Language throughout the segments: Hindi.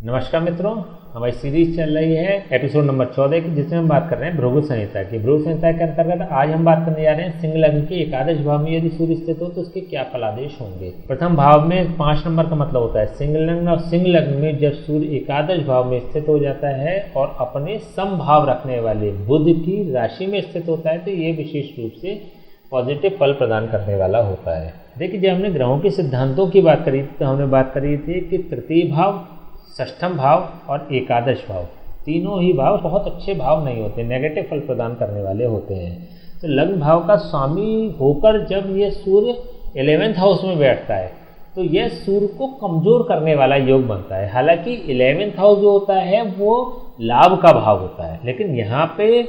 नमस्कार मित्रों, हमारी सीरीज चल रही है एपिसोड नंबर 14 की, जिसमें हम बात कर रहे हैं भृगु संहिता की। भृगु संहिता के अंतर्गत आज हम बात करने जा रहे हैं सिंह लग्न के एकादश भाव में यदि सूर्य स्थित हो तो उसके क्या फलादेश होंगे। प्रथम भाव में 5 नंबर का मतलब होता है सिंह लग्न, और सिंह लग्न में जब सूर्य एकादश भाव में स्थित हो जाता है और अपने समभाव रखने वाले बुध की राशि में स्थित होता है तो ये विशेष रूप से पॉजिटिव फल प्रदान करने वाला होता है। देखिए, जब हमने ग्रहों के सिद्धांतों की बात करी तो हमने बात करी थी कि तृतीय भाव, षष्ठम भाव और एकादश भाव, तीनों ही भाव बहुत अच्छे भाव नहीं होते, नेगेटिव फल प्रदान करने वाले होते हैं। तो लग्न भाव का स्वामी होकर जब ये सूर्य 11वें हाउस में बैठता है तो यह सूर्य को कमज़ोर करने वाला योग बनता है। हालांकि 11वें हाउस जो होता है वो लाभ का भाव होता है, लेकिन यहाँ पे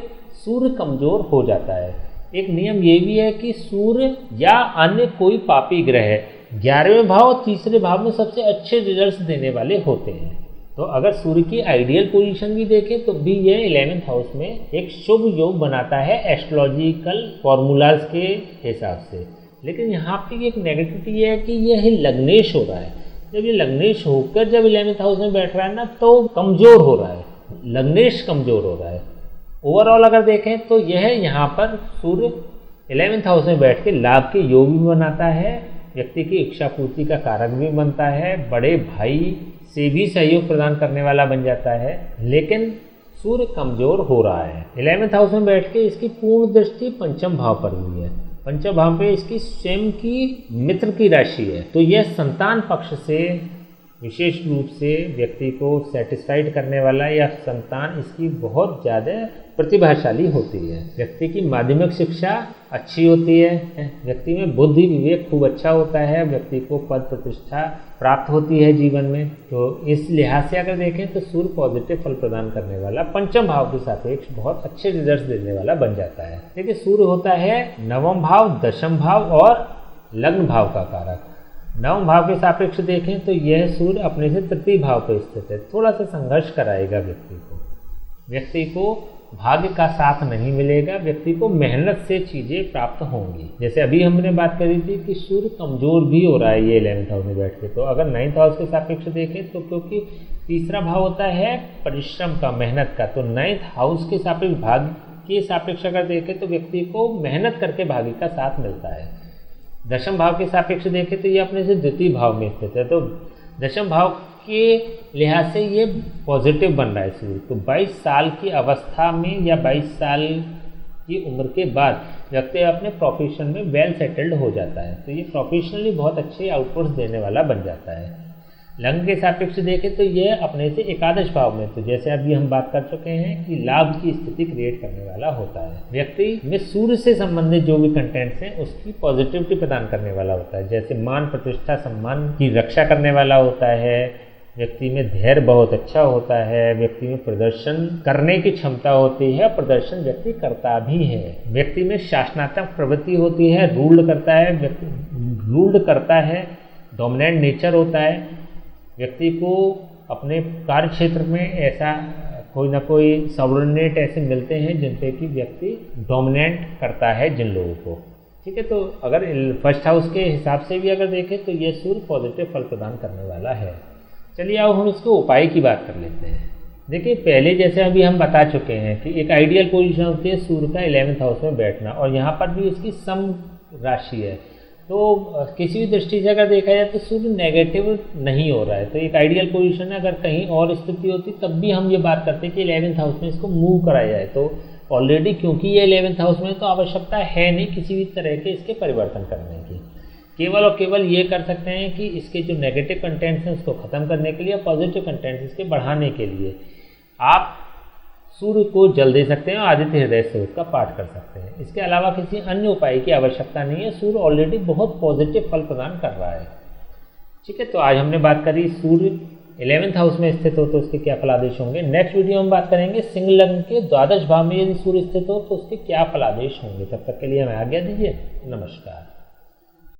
सूर्य कमज़ोर हो जाता है। एक नियम ये भी है कि सूर्य या अन्य कोई पापी ग्रह 11वें भाव और तीसरे भाव में सबसे अच्छे रिजल्ट्स देने वाले होते हैं। तो अगर सूर्य की आइडियल पोजीशन भी देखें तो भी ये 11वें हाउस में एक शुभ योग बनाता है एस्ट्रोलॉजिकल फॉर्मूलाज के हिसाब से। लेकिन यहाँ पे एक नेगेटिविटी है कि यह लग्नेश हो रहा है। जब ये लग्नेश होकर जब 11वें हाउस में बैठ रहा है ना, तो कमज़ोर हो रहा है, लग्नेश कमज़ोर हो रहा है। ओवरऑल अगर देखें तो यह यहाँ पर सूर्य 11वें हाउस में बैठ के लाभ के योग भी बनाता है, व्यक्ति की इच्छा पूर्ति का कारक भी बनता है, बड़े भाई से भी सहयोग प्रदान करने वाला बन जाता है। लेकिन सूर्य कमज़ोर हो रहा है। 11वें हाउस में बैठ के इसकी पूर्ण दृष्टि पंचम भाव पर हुई है। पंचम भाव पे इसकी स्वयं की मित्र की राशि है, तो यह संतान पक्ष से विशेष रूप से व्यक्ति को सेटिस्फाइड करने वाला, या संतान इसकी बहुत ज़्यादा प्रतिभाशाली होती है। व्यक्ति की माध्यमिक शिक्षा अच्छी होती है, व्यक्ति में बुद्धि विवेक खूब अच्छा होता है, व्यक्ति को पद प्रतिष्ठा प्राप्त होती है जीवन में। तो इस लिहाज से अगर देखें तो सूर्य पॉजिटिव फल प्रदान करने वाला, पंचम भाव के सापेक्ष बहुत अच्छे रिजल्ट देने वाला बन जाता है। देखिए, सूर्य होता है नवम भाव, दशम भाव और लग्न भाव का कारक। नवम भाव के सापेक्ष देखें तो यह सूर्य अपने से तृतीय भाव पर स्थित है। थोड़ा सा संघर्ष कराएगा व्यक्ति को भाग्य का साथ नहीं मिलेगा, व्यक्ति को मेहनत से चीज़ें प्राप्त होंगी। जैसे अभी हमने बात करी थी कि सूर्य कमज़ोर भी हो रहा है ये 11वें हाउस में बैठ के, तो अगर 9th हाउस के सापेक्ष देखें तो क्योंकि तीसरा भाव होता है परिश्रम का, मेहनत का, तो 9th हाउस के सापेक्ष भाग्य के सापेक्ष अगर देखें तो व्यक्ति को मेहनत करके भाग्य का साथ मिलता है। दशम भाव के सापेक्ष देखें तो ये अपने से द्वितीय भाव में स्थित है, तो दशम भाव के लिहाज से ये पॉजिटिव बन रहा है सूर्य। तो 22 साल की अवस्था में या 22 साल की उम्र के बाद व्यक्ति अपने प्रोफेशन में वेल सेटल्ड हो जाता है, तो ये प्रोफेशनली बहुत अच्छे आउटपुट्स देने वाला बन जाता है। लग्न के सापेक्ष देखें तो ये अपने से एकादश भाव में, तो जैसे अभी हम बात कर चुके हैं कि लाभ की स्थिति क्रिएट करने वाला होता है। व्यक्ति में सूर्य से संबंधित जो भी कंटेंट्स हैं उसकी पॉजिटिविटी प्रदान करने वाला होता है, जैसे मान प्रतिष्ठा सम्मान की रक्षा करने वाला होता है, व्यक्ति में धैर्य बहुत अच्छा होता है, व्यक्ति में प्रदर्शन करने की क्षमता होती है, प्रदर्शन व्यक्ति करता भी है, व्यक्ति में शासनात्मक प्रवृत्ति होती है, रूल्ड करता है, व्यक्ति रूल्ड करता है, डोमिनेंट नेचर होता है। व्यक्ति को अपने कार्य क्षेत्र में ऐसा कोई ना कोई सबऑर्डिनेट ऐसे मिलते हैं जिन पे कि व्यक्ति डोमिनेट करता है जिन लोगों को। ठीक है, तो अगर फर्स्ट हाउस के हिसाब से भी अगर देखें तो ये सूर्य पॉजिटिव फल प्रदान करने वाला है। चलिए अब हम इसके उपाय की बात कर लेते हैं। देखिए, पहले जैसे अभी हम बता चुके हैं कि एक आइडियल पोजीशन होती है सूर्य का 11वें हाउस में बैठना, और यहाँ पर भी इसकी सम राशि है, तो किसी भी दृष्टि से अगर देखा जाए तो सूर्य नेगेटिव नहीं हो रहा है, तो एक आइडियल पोजीशन है। अगर कहीं और स्थिति होती तब भी हम ये बात करते हैं कि 11वें हाउस में इसको मूव कराया जाए, तो ऑलरेडी क्योंकि ये 11वें हाउस में तो आवश्यकता है नहीं किसी भी तरह के इसके परिवर्तन करने की। केवल और केवल ये कर सकते हैं कि इसके जो नेगेटिव कंटेंट्स हैं उसको ख़त्म करने के लिए, पॉजिटिव कंटेंट्स इसके बढ़ाने के लिए आप सूर्य को जल दे सकते हैं और आदित्य हृदय से उसका पाठ कर सकते हैं। इसके अलावा किसी अन्य उपाय की आवश्यकता नहीं है, सूर्य ऑलरेडी बहुत पॉजिटिव फल प्रदान कर रहा है। ठीक है, तो आज हमने बात करी सूर्य 11वें हाउस में स्थित हो तो उसके क्या फलादेश होंगे। नेक्स्ट वीडियो में बात करेंगे सिंह लग्न के द्वादश भाव में यदि सूर्य स्थित हो तो उसके क्या फलादेश होंगे। तब तक के लिए हमें आज्ञा दीजिए। नमस्कार।